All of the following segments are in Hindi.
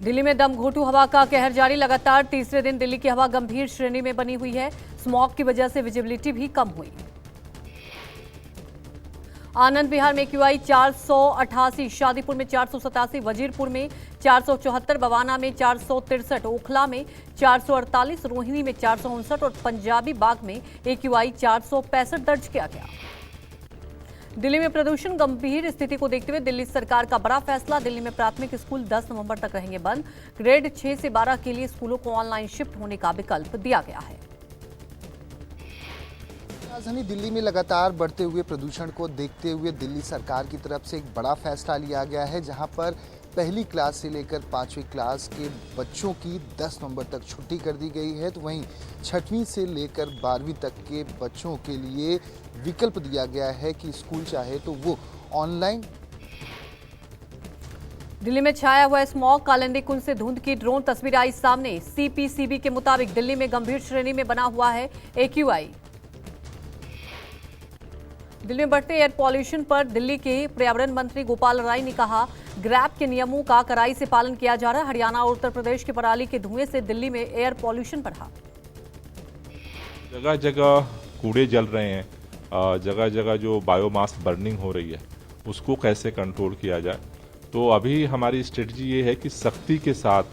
दिल्ली में दमघोंटू हवा का कहर जारी। लगातार तीसरे दिन दिल्ली की हवा गंभीर श्रेणी में बनी हुई है। स्मॉग की वजह से विजिबिलिटी भी कम हुई। आनंद विहार में एक्यूआई 488, शादीपुर में 487, वजीरपुर में 474, बवाना में 463, ओखला में 448, रोहिणी में 459 और पंजाबी बाग में एक्यूआई 465 दर्ज किया गया। दिल्ली में प्रदूषण गंभीर स्थिति को देखते हुए दिल्ली सरकार का बड़ा फैसला। दिल्ली में प्राथमिक स्कूल 10 नवंबर तक रहेंगे बंद। ग्रेड 6 से 12 के लिए स्कूलों को ऑनलाइन शिफ्ट होने का विकल्प दिया गया है। राजधानी दिल्ली में लगातार बढ़ते हुए प्रदूषण को देखते हुए दिल्ली सरकार की तरफ से एक बड़ा फैसला लिया गया है, जहां पर पहली क्लास से लेकर 5वीं क्लास के बच्चों की 10 नवंबर तक छुट्टी कर दी गई है। तो वहीं 6वीं से लेकर 12वीं तक के बच्चों के लिए विकल्प दिया गया है कि स्कूल चाहे तो वो ऑनलाइन। दिल्ली में छाया हुआ स्मॉग, कालिंदी कुंज से धुंध की ड्रोन तस्वीर आई सामने। सीपीसीबी के मुताबिक दिल्ली में गंभीर श्रेणी में बना हुआ है एक्यूआई। दिल्ली में बढ़ते एयर पॉल्यूशन पर दिल्ली के पर्यावरण मंत्री गोपाल राय ने कहा, ग्रैब के नियमों का कड़ाई से पालन किया जा रहा है। हरियाणा और उत्तर प्रदेश के पराली के धुएं से दिल्ली में एयर पॉल्यूशन बढ़ा। जगह जगह कूड़े जल रहे हैं, जगह जगह जो बायोमास बर्निंग हो रही है उसको कैसे कंट्रोल किया जाए। तो अभी हमारी स्ट्रेटजी ये है कि सख्ती के साथ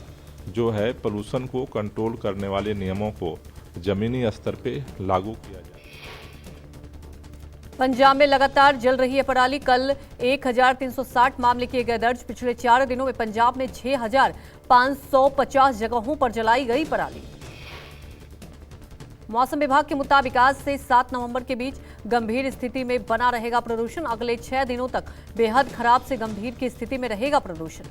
जो है पोल्यूशन को कंट्रोल करने वाले नियमों को जमीनी स्तर पे लागू किया जाए। पंजाब में लगातार जल रही है पराली। कल 1360 मामले किए गए दर्ज। पिछले 4 दिनों में पंजाब में 6550 जगहों पर जलाई गई पराली। मौसम विभाग के मुताबिक आज से 7 नवंबर के बीच गंभीर स्थिति में बना रहेगा प्रदूषण। अगले 6 दिनों तक बेहद खराब से गंभीर की स्थिति में रहेगा प्रदूषण।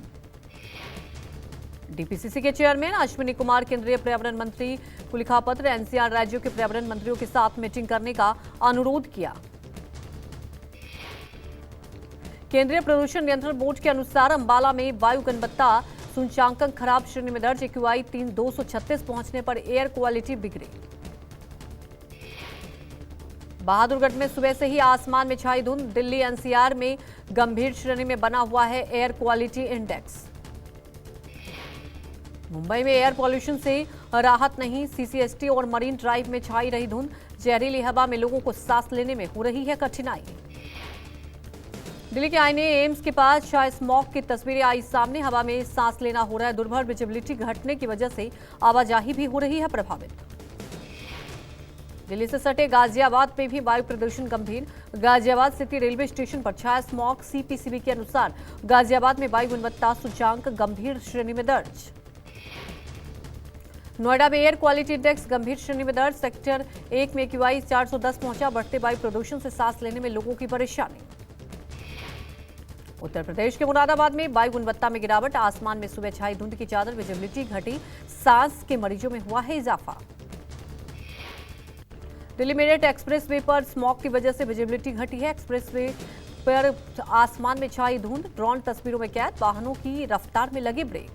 डीपीसीसी के चेयरमैन अश्विनी कुमार केंद्रीय पर्यावरण मंत्री को लिखा पत्र। एनसीआर राज्यों के पर्यावरण मंत्रियों के साथ मीटिंग करने का अनुरोध किया। केंद्रीय प्रदूषण नियंत्रण बोर्ड के अनुसार अंबाला में वायु गुणवत्ता सूचकांक खराब श्रेणी में दर्ज। एक्यूआई 236 पहुंचने पर एयर क्वालिटी बिगड़ी। बहादुरगढ़ में सुबह से ही आसमान में छाई धुंध। दिल्ली एनसीआर में गंभीर श्रेणी में बना हुआ है एयर क्वालिटी इंडेक्स। मुंबई में एयर पॉल्यूशन से राहत नहीं। सीसीएसटी और मरीन ड्राइव में छाई रही धुंध। जहरीली हवा में लोगों को सांस लेने में हो रही है कठिनाई। दिल्ली के आईने एम्स के पास छाए स्मॉग की तस्वीरें आई सामने। हवा में सांस लेना हो रहा है दुर्भर। विजिबिलिटी घटने की वजह से आवाजाही भी हो रही है प्रभावित। दिल्ली से सटे गाजियाबाद में भी वायु प्रदूषण गंभीर। गाजियाबाद सिटी रेलवे स्टेशन पर छाया स्मॉग। सीपीसीबी के अनुसार गाजियाबाद में वायु गुणवत्ता सूचकांक गंभीर श्रेणी में दर्ज। नोएडा में एयर क्वालिटी इंडेक्स गंभीर श्रेणी में दर्ज। सेक्टर 1 में एक्यूआई 410 पहुंचा। बढ़ते वायु प्रदूषण से सांस लेने में लोगों की परेशानी। उत्तर प्रदेश के मुरादाबाद में वायु गुणवत्ता में गिरावट। आसमान में सुबह छाई धुंध की चादर। विजिबिलिटी घटी। सांस के मरीजों में हुआ है इजाफा। दिल्ली मेरठ एक्सप्रेसवे पर स्मॉग की वजह से विजिबिलिटी घटी है। एक्सप्रेसवे पर आसमान में छाई धुंध। ड्रोन तस्वीरों में कैद। वाहनों की रफ्तार में लगे ब्रेक।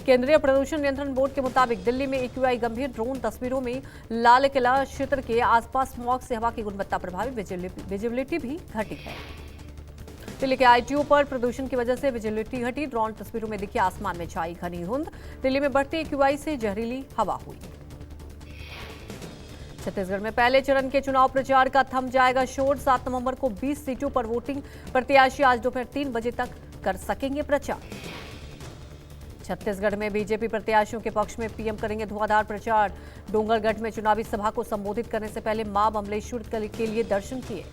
केंद्रीय प्रदूषण नियंत्रण बोर्ड के मुताबिक दिल्ली में एक्यूआई गंभीर। ड्रोन तस्वीरों में लाल किला क्षेत्र के आसपास स्मॉग से हवा की गुणवत्ता प्रभावित। विजिबिलिटी भी घटी है। दिल्ली के आईटीओ पर प्रदूषण की वजह से विजिबिलिटी घटी। ड्रोन तस्वीरों में दिखी आसमान में छाई घनी धुंध। दिल्ली में बढ़ते एक्यूआई से जहरीली हवा हुई। छत्तीसगढ़ में पहले चरण के चुनाव प्रचार का थम जाएगा शोर। 7 नवंबर को 20 सीटों पर वोटिंग। प्रत्याशी आज दोपहर 3 बजे तक कर सकेंगे प्रचार। छत्तीसगढ़ में बीजेपी प्रत्याशियों के पक्ष में पीएम करेंगे धुआंधार प्रचार। डोंगरगढ़ में चुनावी सभा को संबोधित करने से पहले मां बमलेश्वर के लिए दर्शन किए।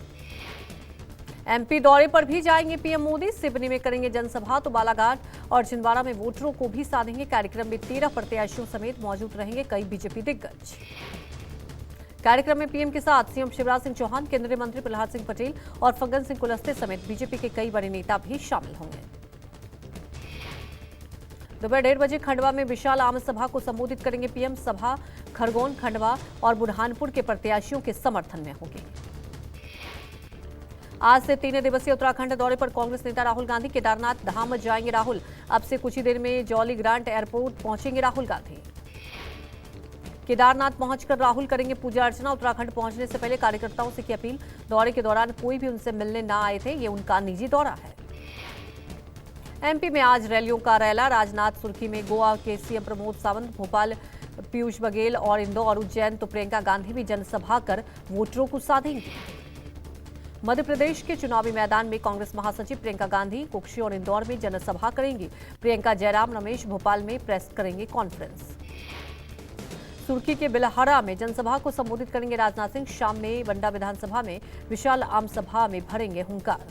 एमपी दौरे पर भी जाएंगे पीएम मोदी। सिवनी में करेंगे जनसभा तो बालाघाट और छिंदवाड़ा में वोटरों को भी साधेंगे। कार्यक्रम में 13 प्रत्याशियों समेत मौजूद रहेंगे कई बीजेपी दिग्गज। कार्यक्रम में पीएम के साथ सीएम शिवराज सिंह चौहान, केंद्रीय मंत्री प्रहलाद सिंह पटेल और फग्गन सिंह कुलस्ते समेत बीजेपी के कई बड़े नेता भी शामिल होंगे। दोपहर 1:30 बजे खंडवा में विशाल आम सभा को संबोधित करेंगे पीएम। सभा खरगोन, खंडवा और बुरहानपुर के प्रत्याशियों के समर्थन में होगी। आज से 3 दिवसीय उत्तराखंड दौरे पर कांग्रेस नेता राहुल गांधी। केदारनाथ धाम जाएंगे राहुल। अब से कुछ ही देर में जौली ग्रांट एयरपोर्ट पहुंचेंगे राहुल गांधी। केदारनाथ पहुंचकर राहुल करेंगे पूजा अर्चना। उत्तराखंड पहुंचने से पहले कार्यकर्ताओं से की अपील। दौरे के दौरान कोई भी उनसे मिलने ना आए थे। ये उनका निजी दौरा है। एमपी में आज रैलियों का रैला। राजनाथ सुर्खी में, गोवा के सीएम प्रमोद सावंत, भोपाल पीयूष बघेल और इंदौर उज्जैन तो प्रियंका गांधी भी जनसभा कर वोटरों को साधेंगी। मध्य प्रदेश के चुनावी मैदान में कांग्रेस महासचिव प्रियंका गांधी कुक्षी और इंदौर में जनसभा करेंगी। प्रियंका जयराम रमेश भोपाल में प्रेस करेंगे कॉन्फ्रेंस। सुर्खी के बिलहरा में जनसभा को संबोधित करेंगे राजनाथ सिंह। शाम में बंडा विधानसभा में विशाल आमसभा में भरेंगे हुंकार।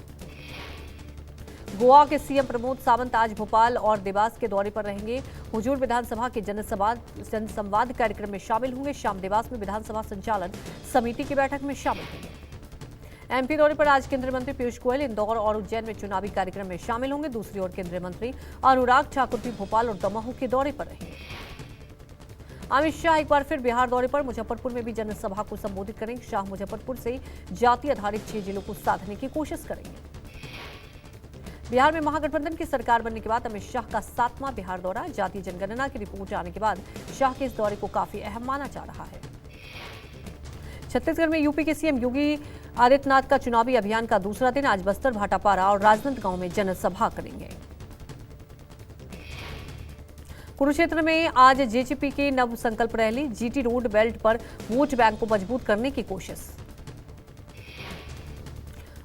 गोवा के सीएम प्रमोद सावंत आज भोपाल और देवास के दौरे पर रहेंगे। हुजूर विधानसभा के जनसंवाद कार्यक्रम में शामिल होंगे। शाम देवास में विधानसभा संचालन समिति की बैठक में शामिल होंगे। एमपी दौरे पर आज केंद्रीय मंत्री पीयूष गोयल इंदौर और उज्जैन में चुनावी कार्यक्रम में शामिल होंगे। दूसरी ओर केंद्रीय मंत्री अनुराग ठाकुर भी भोपाल और दमोह के दौरे पर रहेंगे। अमित शाह एक बार फिर बिहार दौरे पर, मुजफ्फरपुर में भी जनसभा को संबोधित करेंगे। शाह मुजफ्फरपुर से जाति आधारित 6 जिलों को साधने की कोशिश करेंगे। बिहार में महागठबंधन की सरकार बनने के बाद अमित शाह का 7वां बिहार दौरा। जातीय जनगणना की रिपोर्ट आने के बाद शाह के इस दौरे को काफी अहम माना जा रहा है। छत्तीसगढ़ में यूपी के सीएम योगी आदित्यनाथ का चुनावी अभियान का दूसरा दिन। आज बस्तर, भाटापारा और राजनांदगांव में जनसभा करेंगे। कुरुक्षेत्र में आज जेजेपी के नव संकल्प रैली। जीटी रोड बेल्ट पर वोट बैंक को मजबूत करने की कोशिश।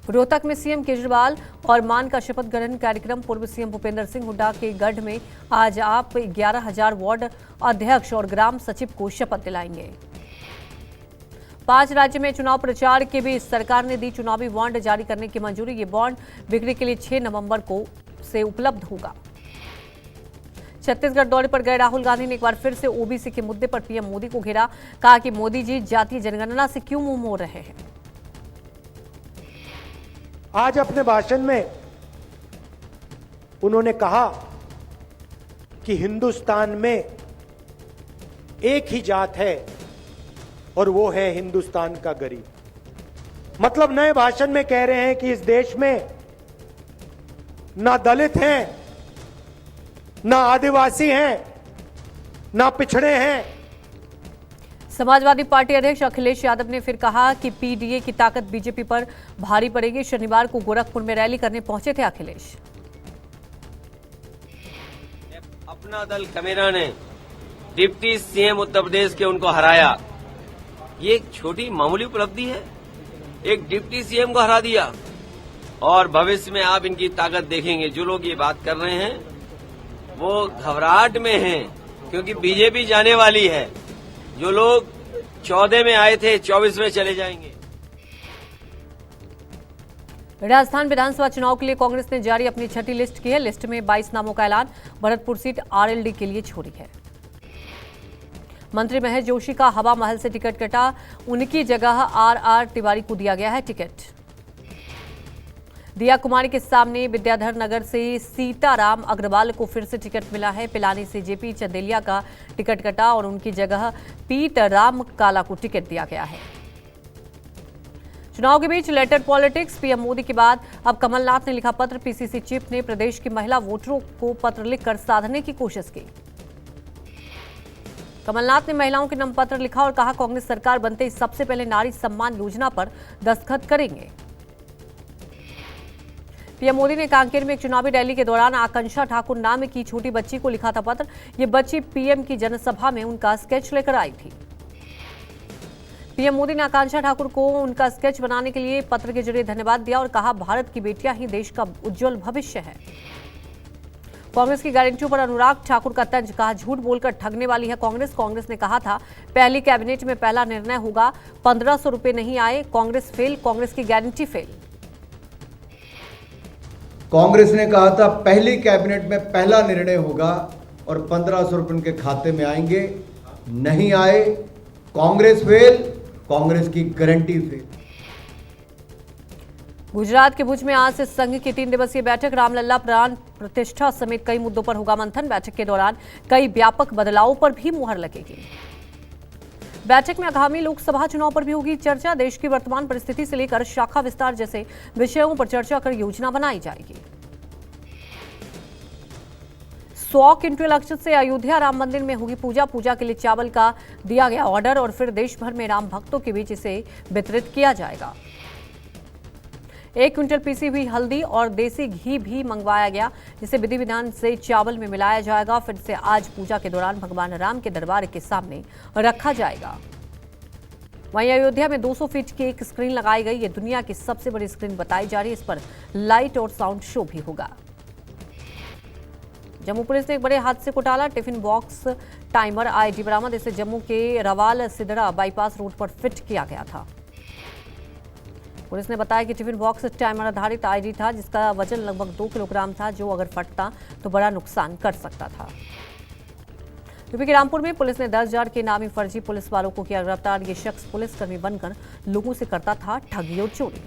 रोहतक में सीएम केजरीवाल और मान का शपथ ग्रहण कार्यक्रम। पूर्व सीएम भूपेंद्र सिंह हुड्डा के गढ़ में आज आप 11,000 वार्ड अध्यक्ष और ग्राम सचिव को शपथ दिलाएंगे। 5 राज्य में चुनाव प्रचार के बीच सरकार ने दी चुनावी बॉन्ड जारी करने की मंजूरी। ये बॉन्ड बिक्री के लिए 6 नवंबर को से उपलब्ध होगा। छत्तीसगढ़ दौरे पर गए राहुल गांधी ने एक बार फिर से ओबीसी के मुद्दे पर पीएम मोदी को घेरा। कहा कि मोदी जी जातीय जनगणना से क्यों मुंह मोड़ रहे हैं। आज अपने भाषण में उन्होंने कहा कि हिंदुस्तान में एक ही जात है और वो है हिंदुस्तान का गरीब। मतलब नए भाषण में कह रहे हैं कि इस देश में ना दलित हैं, ना आदिवासी हैं, ना पिछड़े हैं। समाजवादी पार्टी अध्यक्ष अखिलेश यादव ने फिर कहा कि पीडीए की ताकत बीजेपी पर भारी पड़ेगी। शनिवार को गोरखपुर में रैली करने पहुंचे थे अखिलेश। अपना दल कमेरा ने डिप्टी सीएम उत्तर प्रदेश के उनको हराया। ये एक छोटी मामूली उपलब्धि है। एक डिप्टी सीएम को हरा दिया और भविष्य में आप इनकी ताकत देखेंगे। जो लोग ये बात कर रहे हैं वो घबराहट में हैं, क्योंकि बीजेपी जाने वाली है। जो लोग 14 में आए थे 24 में चले जाएंगे। राजस्थान विधानसभा चुनाव के लिए कांग्रेस ने जारी अपनी 6ठी लिस्ट की है। लिस्ट में 22 नामों का ऐलान। भरतपुर सीट आरएलडी के लिए छोड़ी है। मंत्री महेश जोशी का हवा महल से टिकट कटा। उनकी जगह आरआर तिवारी को दिया गया है टिकट। दिया कुमारी के सामने विद्याधर नगर से सीताराम अग्रवाल को फिर से टिकट मिला है। पिलानी से जेपी चंदेलिया का टिकट कटा और उनकी जगह पीट राम काला को टिकट दिया गया है। चुनाव के बीच लेटर पॉलिटिक्स। पीएम मोदी के बाद अब कमलनाथ ने लिखा पत्र। पीसीसी चीफ ने प्रदेश की महिला वोटरों को पत्र लिखकर साधने की कोशिश की। कमलनाथ ने महिलाओं के नाम पत्र लिखा और कहा कांग्रेस सरकार बनते ही सबसे पहले नारी सम्मान योजना पर दस्तखत करेंगे। पीएम मोदी ने कांकेर में एक चुनावी रैली के दौरान आकांक्षा ठाकुर नाम की छोटी बच्ची को लिखा था पत्र। ये बच्ची पीएम की जनसभा में उनका स्केच लेकर आई थी। पीएम मोदी ने आकांक्षा ठाकुर को उनका स्केच बनाने के लिए पत्र के जरिए धन्यवाद दिया और कहा भारत की बेटियां ही देश का उज्जवल भविष्य है। कांग्रेस की गारंटियों पर अनुराग ठाकुर का तंज। कहा झूठ बोलकर ठगने वाली है कांग्रेस। कांग्रेस ने कहा था पहली कैबिनेट में पहला निर्णय होगा, 1500 रुपए नहीं आए, कांग्रेस फेल, कांग्रेस की गारंटी फेल। कांग्रेस ने कहा था पहली कैबिनेट में पहला निर्णय होगा और 1500 रुपए उनके खाते में आएंगे, नहीं आए, कांग्रेस फेल, कांग्रेस की गारंटी फेल। गुजरात के भुज में आज से संघ की 3 दिवसीय बैठक। रामलला प्राण प्रतिष्ठा समेत कई मुद्दों पर होगा मंथन। बैठक के दौरान कई व्यापक बदलावों पर भी मुहर लगेगी। बैठक में आगामी लोकसभा चुनाव पर भी होगी चर्चा। देश की वर्तमान परिस्थिति से लेकर शाखा विस्तार जैसे विषयों पर चर्चा कर योजना बनाई जाएगी। 100 क्विंटल अक्षत से अयोध्या राम मंदिर में होगी पूजा। पूजा के लिए चावल का दिया गया ऑर्डर और फिर देश भर में राम भक्तों के बीच इसे वितरित किया जाएगा। 1 क्विंटल पीसी हुई हल्दी और देसी घी भी मंगवाया गया, जिसे विधि विधान से चावल में मिलाया जाएगा। फिर से आज पूजा के दौरान भगवान राम के दरबार के सामने रखा जाएगा। वहीं अयोध्या में 200 फीट की एक स्क्रीन लगाई गई। ये दुनिया की सबसे बड़ी स्क्रीन बताई जा रही है। इस पर लाइट और साउंड शो भी होगा। जम्मू पुलिस ने एक बड़े हादसे को टाला। टिफिन बॉक्स टाइमर आईडी बरामद। इसे जम्मू के रवाल सिदड़ा बाईपास रोड पर फिट किया गया था। पुलिस ने बताया कि टिफिन बॉक्स टाइमर आधारित आईडी था, जिसका वजन लगभग 2 किलोग्राम था, जो अगर फटता तो बड़ा नुकसान कर सकता था। यूपी के रामपुर में पुलिस ने 10,000 के नामी फर्जी पुलिस वालों को किया गिरफ्तार। ये शख्स पुलिसकर्मी बनकर लोगों से करता था ठगी और चोरी।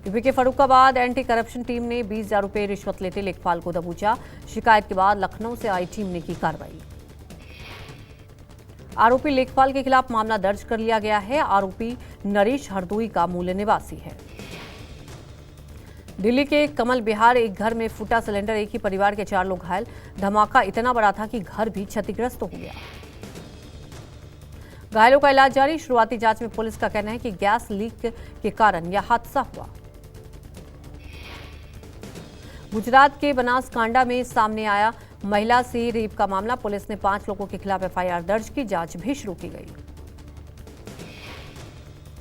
यूपी के फरुखाबाद एंटी करप्शन टीम ने 20,000 रुपये रिश्वत लेते लेखपाल को दबोचा। शिकायत के बाद लखनऊ से आई टीम ने की कार्रवाई। आरोपी लेखपाल के खिलाफ मामला दर्ज कर लिया गया है। आरोपी नरेश हरदोई का मूल निवासी है। दिल्ली के कमल बिहार एक घर में फूटा सिलेंडर, एक ही परिवार के 4 लोग घायल। धमाका इतना बड़ा था कि घर भी क्षतिग्रस्त हो गया। घायलों का इलाज जारी। शुरुआती जांच में पुलिस का कहना है कि गैस लीक के कारण यह हादसा हुआ। गुजरात के बनासकांडा में सामने आया महिला से रेप का मामला। पुलिस ने 5 लोगों के खिलाफ एफआईआर दर्ज की। जांच भी शुरू की गई।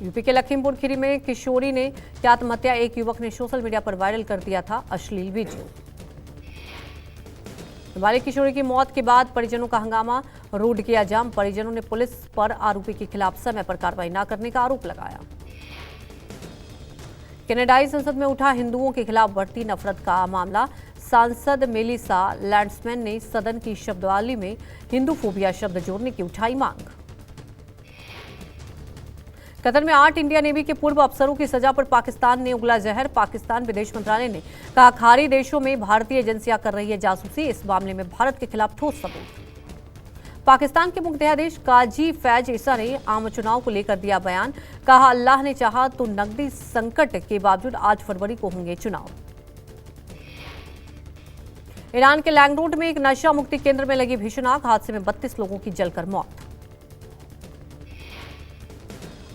यूपी के लखीमपुर खीरी में किशोरी ने की आत्महत्या। एक युवक ने सोशल मीडिया पर वायरल कर दिया था अश्लील वीडियो। नाबालिग किशोरी की मौत के बाद परिजनों का हंगामा, रोड किया जाम। परिजनों ने पुलिस पर आरोपी के खिलाफ समय पर कार्रवाई न करने का आरोप लगाया। कनाडाई संसद में उठा हिंदुओं के खिलाफ बढ़ती नफरत का मामला। सांसद मेलिसा लैंड्समैन ने सदन की शब्दावली में हिंदू फोबिया शब्द जोड़ने की उठाई मांग। कतर में 8 इंडिया नेवी के पूर्व अफसरों की सजा पर पाकिस्तान ने उगला जहर। पाकिस्तान विदेश मंत्रालय ने कहा खाड़ी देशों में भारतीय एजेंसियां कर रही है जासूसी। इस मामले में भारत के खिलाफ ठोस सबूत। पाकिस्तान के मुख्तादिश काजी फैज ईसा ने आम चुनाव को लेकर दिया बयान। कहा अल्लाह ने चाहा तो नकदी संकट के बावजूद 8 फरवरी को होंगे चुनाव। ईरान के लैंगरोड में एक नशा मुक्ति केंद्र में लगी भीषण आग। हादसे में 32 लोगों की जलकर मौत।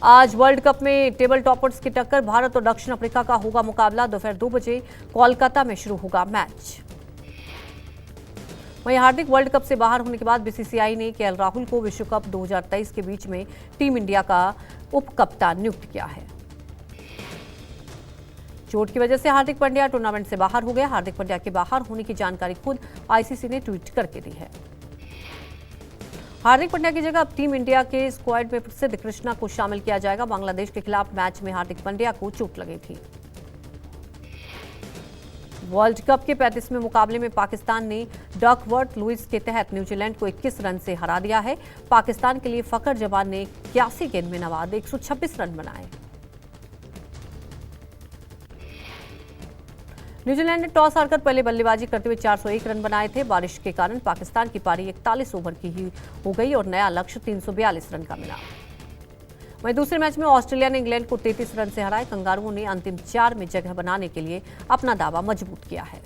आज वर्ल्ड कप में टेबल टॉपर्स की टक्कर। भारत और दक्षिण अफ्रीका का होगा मुकाबला। दोपहर 2 बजे कोलकाता में शुरू होगा मैच। वहीं हार्दिक वर्ल्ड कप से बाहर होने के बाद बीसीसीआई ने केएल राहुल को विश्व कप 2023 के बीच में टीम इंडिया का उप कप्तान नियुक्त किया है। चोट की वजह से हार्दिक पांड्या टूर्नामेंट से बाहर हो गया। हार्दिक पांड्या के बाहर होने की जानकारी खुद आईसीसी ने ट्वीट करके दी है। हार्दिक पांड्या की जगह अब टीम इंडिया के स्क्वाड में प्रसिद्ध कृष्णा को शामिल किया जाएगा। बांग्लादेश के खिलाफ मैच में हार्दिक पांड्या को चोट लगी थी। वर्ल्ड कप के 35वें मुकाबले में पाकिस्तान ने डकवर्थ लुइस के तहत न्यूजीलैंड को 21 रन से हरा दिया है। पाकिस्तान के लिए फकर जमान ने 81 गेंद में नवाद 126 रन बनाए। न्यूजीलैंड ने टॉस हारकर पहले बल्लेबाजी करते हुए 401 रन बनाए थे। बारिश के कारण पाकिस्तान की पारी 41 ओवर की ही हो गई और नया लक्ष्य 342 रन का मिला। वहीं दूसरे मैच में ऑस्ट्रेलिया ने इंग्लैंड को 33 रन से हराया। कंगारुओं ने अंतिम 4 में जगह बनाने के लिए अपना दावा मजबूत किया है।